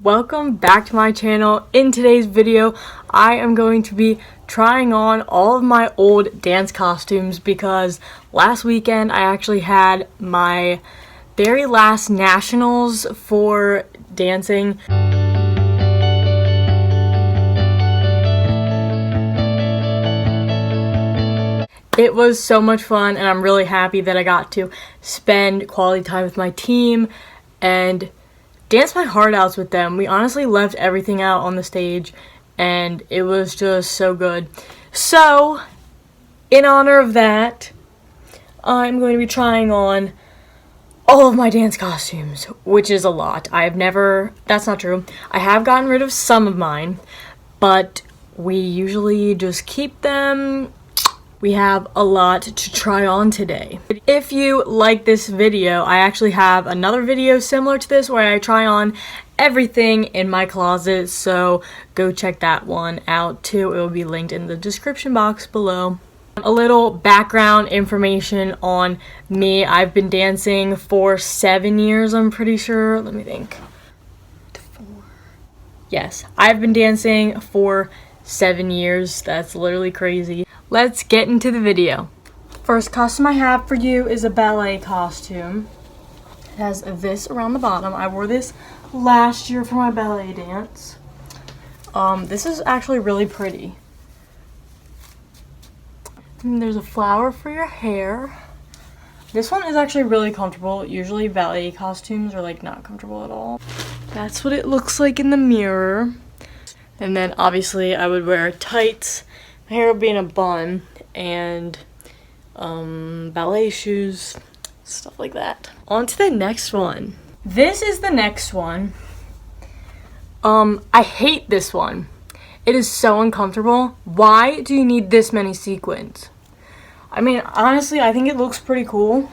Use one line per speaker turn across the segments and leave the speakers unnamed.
Welcome back to my channel. In today's video, I am going to be trying on all of my old dance costumes because last weekend I actually had my very last nationals for dancing. It was so much fun and I'm really happy that I got to spend quality time with my team and dance my heart out with them. We honestly left everything out on the stage and it was just so good. So, in honor of that, I'm going to be trying on all of my dance costumes, which is a lot. That's not true. I have gotten rid of some of mine, but we usually just keep them. We have a lot to try on today. If you like this video, I actually have another video similar to this where I try on everything in my closet, so go check that one out too. It will be linked in the description box below. A little background information on me. I've been dancing for 7 years, I'm pretty sure. Let me think. Yes, I've been dancing for 7 years. That's literally crazy. Let's get into the video. First costume I have for you is a ballet costume. It has this around the bottom. I wore this last year for my ballet dance. This is actually really pretty. And there's a flower for your hair. This one is actually really comfortable. Usually ballet costumes are like not comfortable at all. That's what it looks like in the mirror. And then obviously I would wear tights. My hair would be in a bun and ballet shoes, stuff like that. On to the next one. This is the next one. I hate this one. It is so uncomfortable. Why do you need this many sequins? I mean, honestly, I think it looks pretty cool.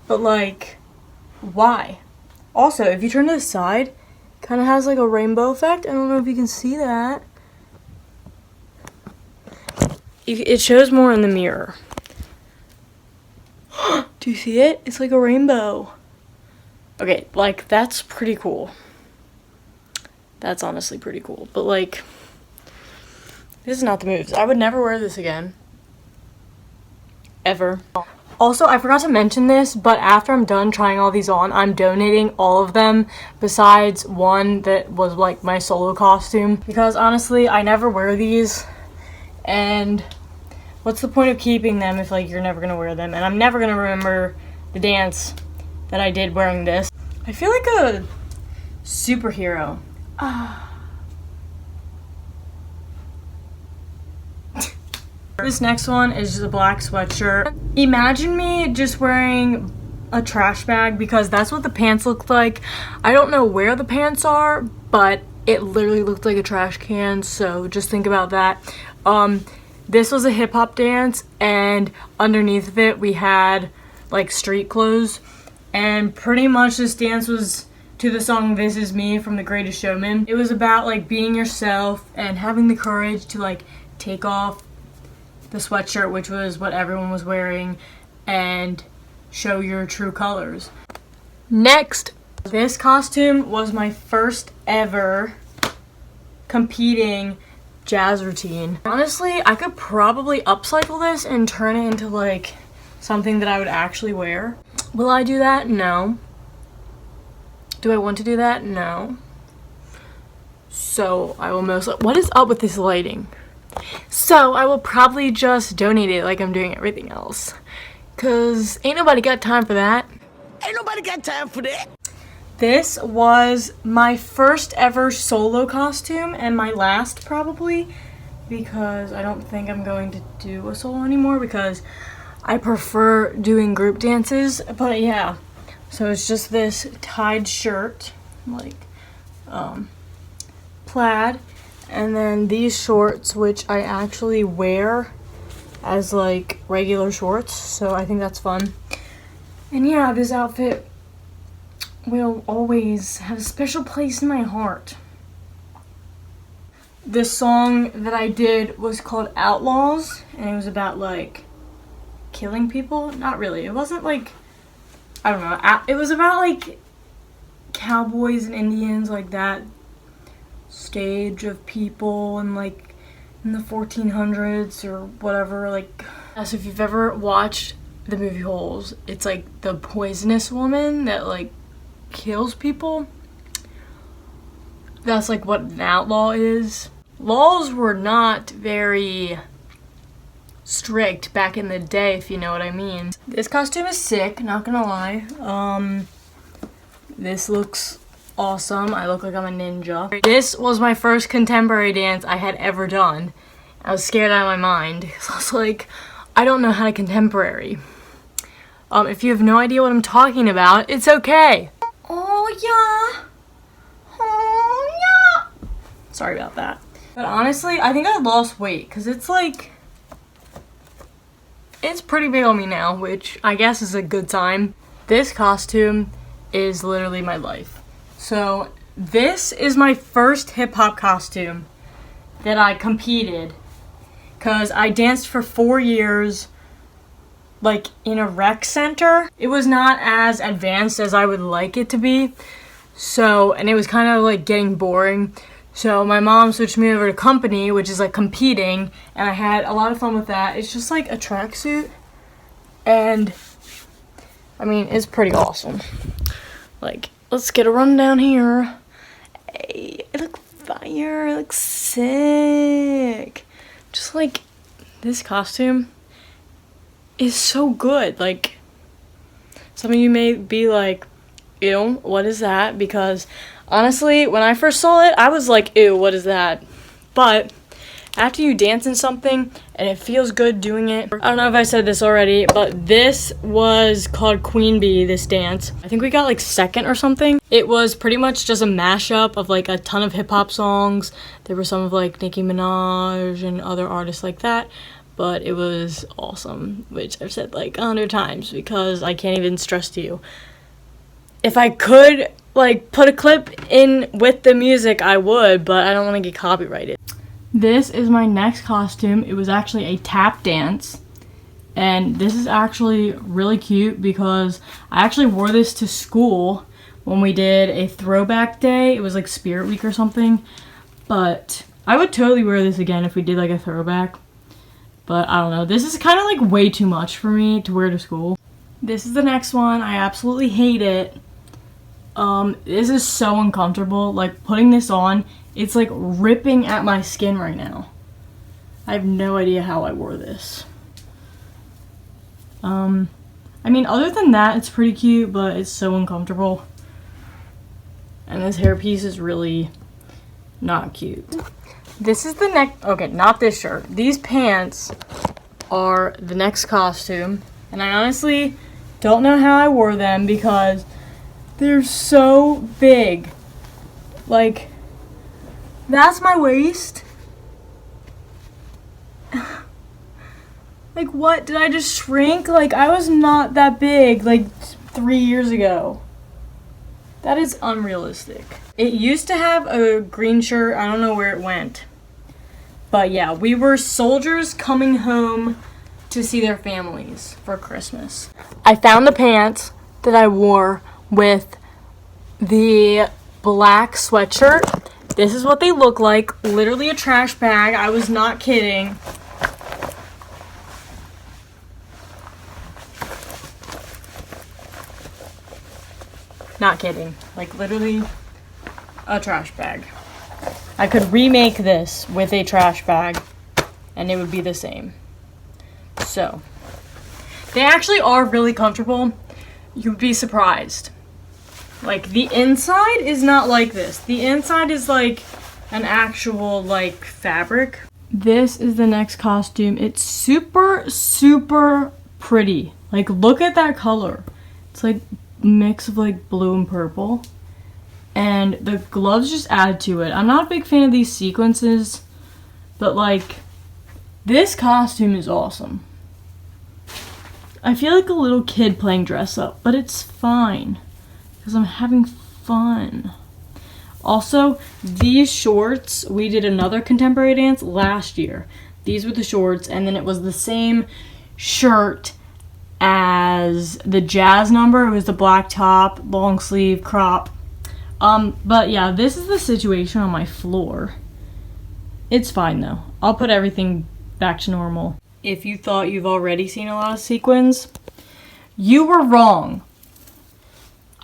But like, why? Also, if you turn to the side, it kind of has like a rainbow effect. I don't know if you can see that. It shows more in the mirror. Do you see it? It's like a rainbow. Okay, like, that's pretty cool. That's honestly pretty cool. But, like, this is not the moves. I would never wear this again. Ever. Also, I forgot to mention this, but after I'm done trying all these on, I'm donating all of them besides one that was, like, my solo costume. Because, honestly, I never wear these. And what's the point of keeping them if like you're never gonna wear them? And I'm never gonna remember the dance that I did wearing this. I feel like a superhero. This next one is just a black sweatshirt. Imagine me just wearing a trash bag because that's what the pants look like. I don't know where the pants are, but it literally looked like a trash can, so just think about that. This was a hip-hop dance, and underneath of it we had like street clothes, and pretty much this dance was to the song This Is Me from The Greatest Showman. It was about like being yourself and having the courage to like take off the sweatshirt, which was what everyone was wearing, and show your true colors. Next, this costume was my first ever competing jazz routine. Honestly, I could probably upcycle this and turn it into like something that I would actually wear. Will I do that? No. Do I want to do that? No. So I will what is up with this lighting? So I will probably just donate it like I'm doing everything else. Cause ain't nobody got time for that.
Ain't nobody got time for that.
This was my first ever solo costume and my last probably, because I don't think I'm going to do a solo anymore because I prefer doing group dances. But yeah, so it's just this tied shirt, like plaid, and then these shorts, which I actually wear as like regular shorts, so I think that's fun. And yeah, this outfit will always have a special place in my heart. The song that I did was called Outlaws, and it was about like killing people. Not really. It wasn't like, I don't know. It was about like cowboys and Indians, like that stage of people, and like in the 1400s or whatever. Like, so if you've ever watched the movie Holes, it's like the poisonous woman that like kills people. That's like what an outlaw is. Laws were not very strict back in the day, if you know what I mean. This costume is sick, not gonna lie. This looks awesome. I look like I'm a ninja. This was my first contemporary dance I had ever done. I was scared out of my mind because I was like, I don't know how to contemporary. If you have no idea what I'm talking about, it's okay. Oh yeah. Oh yeah. Sorry about that. But honestly, I think I lost weight because it's like, it's pretty big on me now, which I guess is a good sign. This costume is literally my life. So this is my first hip hop costume that I competed, because I danced for 4 years like in a rec center. It was not as advanced as I would like it to be. So, and it was kind of like getting boring. So my mom switched me over to company, which is like competing, and I had a lot of fun with that. It's just like a tracksuit, and I mean, it's pretty awesome. Like, let's get a rundown here. Hey, it looks fire, it looks sick. Just like, this costume is so good. Like, some of you may be like, ew, what is that? Because honestly, when I first saw it, I was like, ew, what is that? But after you dance in something and it feels good doing it, I don't know if I said this already, but this was called Queen Bee, this dance. I think we got like second or something. It was pretty much just a mashup of like a ton of hip hop songs. There were some of like Nicki Minaj and other artists like that, but it was awesome, which I've said like 100 times because I can't even stress to you. If I could like put a clip in with the music, I would, but I don't want to get copyrighted. This is my next costume. It was actually a tap dance, and this is actually really cute because I actually wore this to school when we did a throwback day. It was like Spirit Week or something, but I would totally wear this again if we did like a throwback. But I don't know, this is kind of like way too much for me to wear to school. This is the next one. I absolutely hate it. This is so uncomfortable. Like, putting this on, it's like ripping at my skin right now. I have no idea how I wore this. I mean, other than that, it's pretty cute, but it's so uncomfortable. And this hairpiece is really not cute. This is the next, okay, not this shirt. These pants are the next costume, and I honestly don't know how I wore them because they're so big. Like, that's my waist. Like, what? Did I just shrink? Like, I was not that big, like, 3 years ago. That is unrealistic. It used to have a green shirt. I don't know where it went. But yeah, we were soldiers coming home to see their families for Christmas. I found the pants that I wore with the black sweatshirt. This is what they look like. Literally a trash bag. I was not kidding. Not kidding. Like, literally a trash bag. I could remake this with a trash bag and it would be the same. So, they actually are really comfortable. You'd be surprised. Like, the inside is not like this. The inside is like an actual, like, fabric. This is the next costume. It's super, super pretty. Like, look at that color. It's like a mix of like blue and purple. And the gloves just add to it. I'm not a big fan of these sequences, but like, this costume is awesome. I feel like a little kid playing dress up, but it's fine because I'm having fun. Also, these shorts, we did another contemporary dance last year. These were the shorts, and then it was the same shirt as the jazz number. It was the black top, long sleeve, crop. But yeah, this is the situation on my floor. It's fine though. I'll put everything back to normal. If you thought you've already seen a lot of sequins, you were wrong.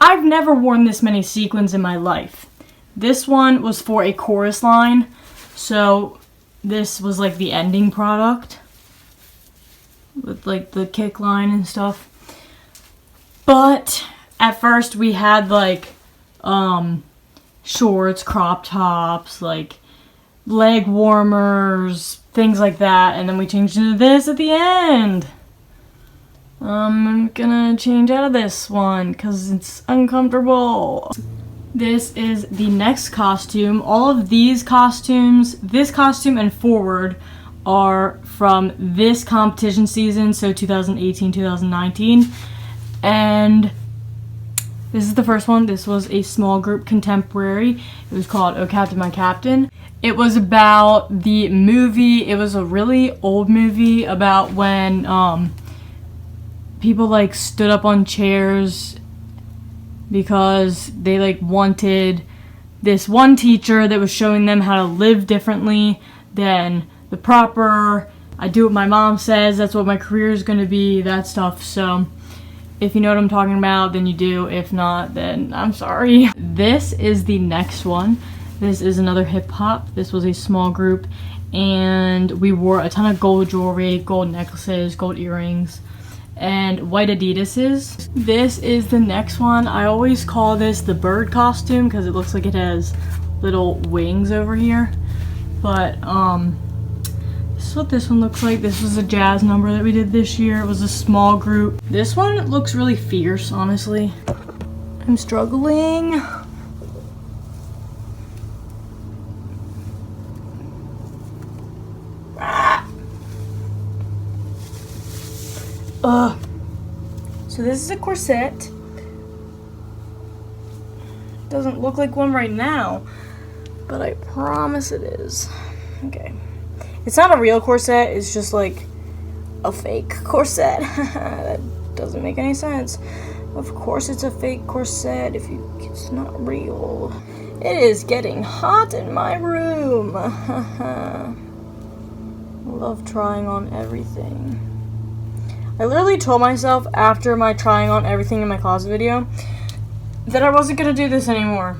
I've never worn this many sequins in my life. This one was for a chorus line, so this was like the ending product with like the kick line and stuff. But at first we had like shorts, crop tops, like leg warmers, things like that, and then we changed into this at the end. I'm gonna change out of this one because it's uncomfortable. This is the next costume. All of these costumes, this costume and forward, are from this competition season, so 2018-2019. And this is the first one. This was a small group contemporary. It was called Oh Captain, My Captain. It was about the movie. It was a really old movie about when people like stood up on chairs because they like wanted this one teacher that was showing them how to live differently than the proper, I do what my mom says, that's what my career is going to be, that stuff. So if you know what I'm talking about, then you do. If not, then I'm sorry. This is the next one. This is another hip hop. This was a small group, and we wore a ton of gold jewelry, gold necklaces, gold earrings, and white Adidas's. This is the next one. I always call this the bird costume because it looks like it has little wings over here. But this is what this one looks like. This was a jazz number that we did this year. It was a small group. This one looks really fierce, honestly. I'm struggling. So this is a corset. Doesn't look like one right now, but I promise it is. Okay. It's not a real corset, it's just like a fake corset. That doesn't make any sense. Of course it's a fake corset if it's not real. It is getting hot in my room. Love trying on everything. I literally told myself after my trying on everything in my closet video that I wasn't gonna do this anymore.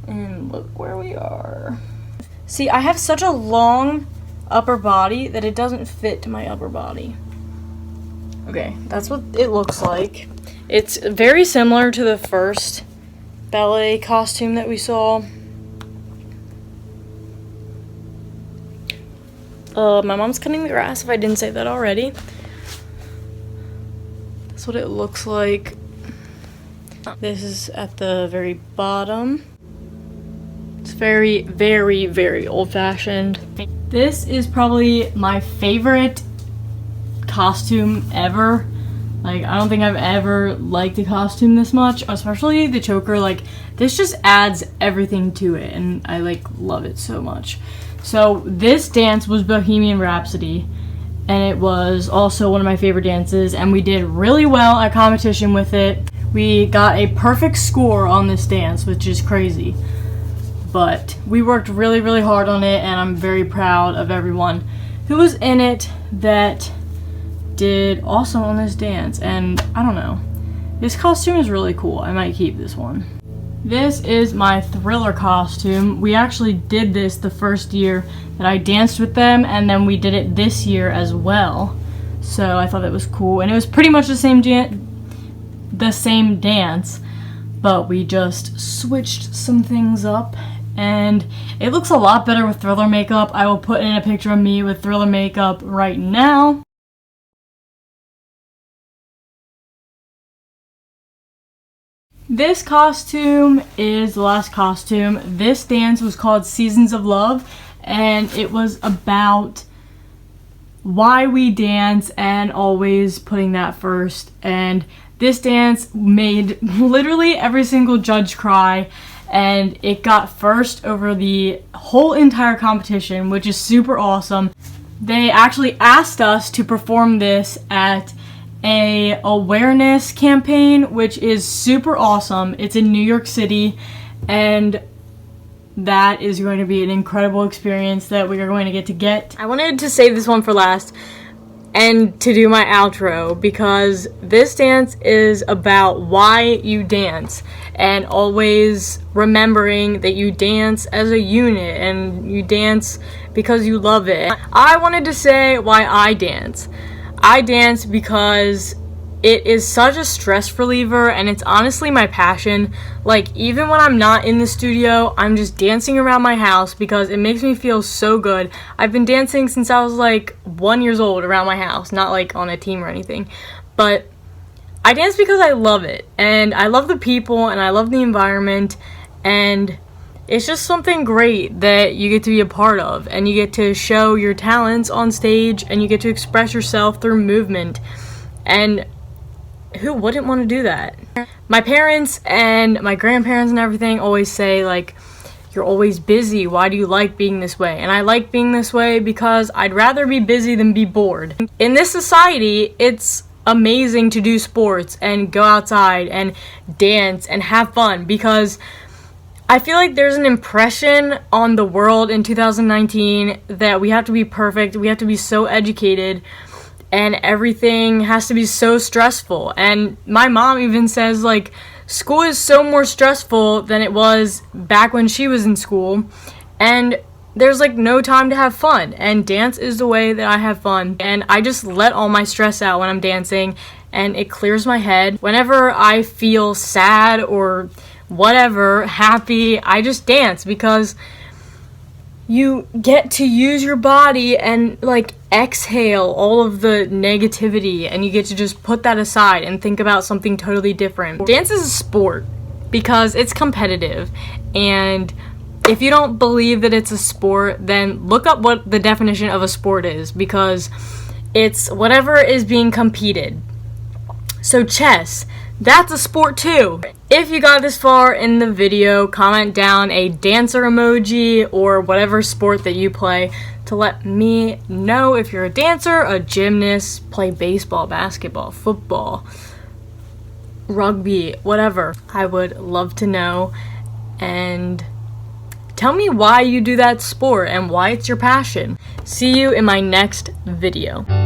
And look where we are. See, I have such a long upper body that it doesn't fit my upper body. Okay, that's what it looks like. It's very similar to the first ballet costume that we saw. My mom's cutting the grass, if I didn't say that already. That's what it looks like. This is at the very bottom. It's very, very, very old-fashioned. This is probably my favorite costume ever. Like, I don't think I've ever liked a costume this much, especially the choker. Like, this just adds everything to it, and I, like, love it so much. So, this dance was Bohemian Rhapsody, and it was also one of my favorite dances, and we did really well at competition with it. We got a perfect score on this dance, which is crazy. But we worked really, really hard on it, and I'm very proud of everyone who was in it that did awesome on this dance. And I don't know, this costume is really cool. I might keep this one. This is my Thriller costume. We actually did this the first year that I danced with them, and then we did it this year as well. So I thought that was cool, and it was pretty much the same dance, but we just switched some things up, and it looks a lot better with Thriller makeup. I will put in a picture of me with Thriller makeup right now. This costume is the last costume. This dance was called Seasons of Love, and it was about why we dance and always putting that first. And this dance made literally every single judge cry, and it got first over the whole entire competition, which is super awesome. They actually asked us to perform this at a awareness campaign, which is super awesome. It's in New York City, and that is going to be an incredible experience that we are going to get. I wanted to save this one for last and to do my outro, because this dance is about why you dance, and always remembering that you dance as a unit and you dance because you love it. I wanted to say why I dance. I dance because it is such a stress reliever, and it's honestly my passion. Like, even when I'm not in the studio, I'm just dancing around my house because it makes me feel so good. I've been dancing since I was like 1 year old around my house, not like on a team or anything. But I dance because I love it, and I love the people, and I love the environment, and it's just something great that you get to be a part of, and you get to show your talents on stage, and you get to express yourself through movement. And who wouldn't want to do that? My parents and my grandparents and everything always say, like, you're always busy, why do you like being this way? And I like being this way because I'd rather be busy than be bored. In this society, it's amazing to do sports and go outside and dance and have fun, because I feel like there's an impression on the world in 2019 that we have to be perfect, we have to be so educated, and everything has to be so stressful. And my mom even says, like, school is so more stressful than it was back when she was in school, and there's like no time to have fun, and dance is the way that I have fun. And I just let all my stress out when I'm dancing, and it clears my head. Whenever I feel sad or whatever, happy, I just dance, because you get to use your body and like exhale all of the negativity, and you get to just put that aside and think about something totally different. Dance is a sport because it's competitive, and if you don't believe that it's a sport, then look up what the definition of a sport is, because it's whatever is being competed. So chess, that's a sport too. If you got this far in the video, comment down a dancer emoji or whatever sport that you play to let me know if you're a dancer, a gymnast, play baseball, basketball, football, rugby, whatever. I would love to know, and tell me why you do that sport and why it's your passion. See you in my next video.